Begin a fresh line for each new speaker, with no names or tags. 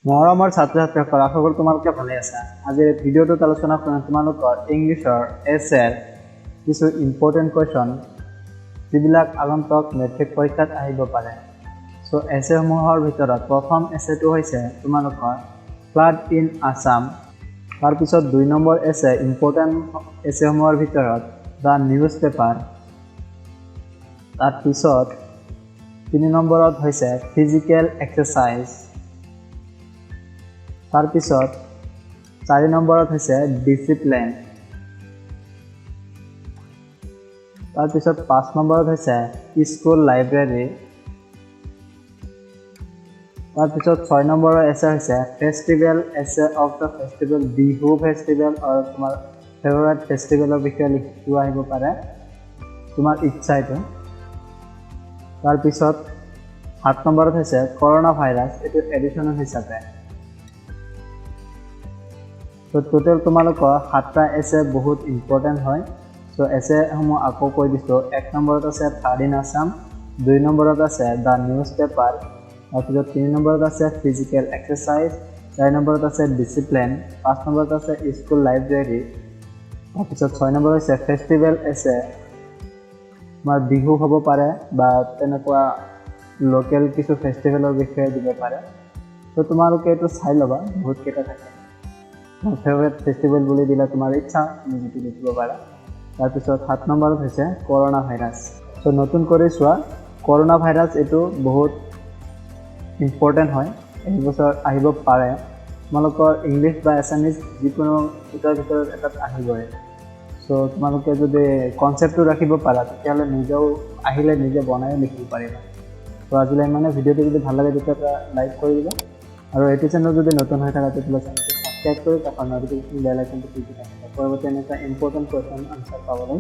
মৰমৰ ছাত্ৰ-ছাত্ৰীসকল আশা কৰোঁ তোমালোকে ভালে আছা। আজিৰ ভিডিঅ'টোত আলোচনা কৰিম তোমালোকৰ ইংলিছৰ এছেৰ কিছু ইম্পৰ্টেণ্ট কুৱেশ্যন যিবিলাক আগন্তুক মেট্ৰিক পৰীক্ষাত আহিব পাৰে। সো এছেসমূহৰ ভিতৰত প্ৰথম এছেটো হৈছে তোমালোকৰ ফ্লাড ইন আছাম। তাৰপিছত 2 নম্বৰ এছে ইম্পৰ্টেণ্ট এছেসমূহৰ ভিতৰত দ্য নিউজ পেপাৰ। তাৰপিছত 3 নম্বৰত হৈছে ফিজিকেল এক্সাৰচাইজ। তাৰপিছত 4 নম্বৰত হৈছে ডিসিপ্লিন। তাৰপিছত 5 নম্বৰত হৈছে স্কুল লাইব্ৰেৰী। তাৰপিছত 6 নম্বৰৰ এছে হৈছে ফেষ্টিভেল এছে of the festival, Bihu festival আৰু তোমাৰ ফেভৰেট ফেষ্টিভেলৰ বিষয়ে লিখিব আহিব পাৰে তোমাৰ ইচ্ছা এইটো। তাৰপিছত 7 নম্বৰত হৈছে কৰোনা ভাইৰাছ, এইটো এডিশ্যনেল হিচাপে। তো টোটেল তোমালোকৰ 7টা এছে বহুত ইম্পৰ্টেণ্ট হয়। সো এছেসমূহ আকৌ কৈ দিছোঁ। 1 নম্বৰত আছে ফ্লাড ইন আছাম, 2 নম্বৰত আছে দ্য নিউজ পেপাৰ, তাৰপিছত 3 নম্বৰত আছে ফিজিকেল এক্সাৰচাইজ, 4 নম্বৰত আছে ডিসিপ্লিন, 5 নম্বৰত আছে স্কুল লাইব্ৰেৰী, তাৰপিছত 6 নম্বৰত হৈছে ফেষ্টিভেল এছে, তোমাৰ বিহু হ'ব পাৰে বা তেনেকুৱা লোকেল কিছু ফেষ্টিভেলৰ বিষয়ে দিব পাৰে। তো তোমালোকে এইটো চাই ল'বা, বহুত কেইটা থাকে। ফেভৰেট ফেষ্টিভেল বুলি দিলে তোমাৰ ইচ্ছা, তুমি যিটো লিখিব পাৰা। তাৰপিছত 7 নম্বৰত হৈছে কৰোনা ভাইৰাছ। সো নতুন কৰি চোৱা, কৰোনা ভাইৰাছ এইটো বহুত ইম্পৰ্টেণ্ট হয়, এই বছৰ আহিব পাৰে। তোমালোকৰ ইংলিছ বা এছামিজ যিকোনো দুটাৰ ভিতৰত এটাত আহিবই। সো তোমালোকে যদি কনচেপ্টটো ৰাখিব পাৰা তেতিয়াহ'লে নিজেও আহিলে নিজে বনাই লিখিব পাৰিবা। তো আজিলৈ মানে ভিডিঅ'টো যদি ভাল লাগে তেতিয়া লাইক কৰি দিবা, আৰু এইটো চেনেল যদি নতুন হৈ থাকা তেতিয়াহ'লে চেনেলটো সাবস্ক্ৰাইব কৰি তাৰ নটিফিকেশ্যন বেল আইকনটো ক্লিক কৰি ৰাখিবা পৰৱৰ্তী এনেকুৱা ইম্পৰ্টেণ্ট কুৱেশ্যন আনচাৰ পাবলৈ।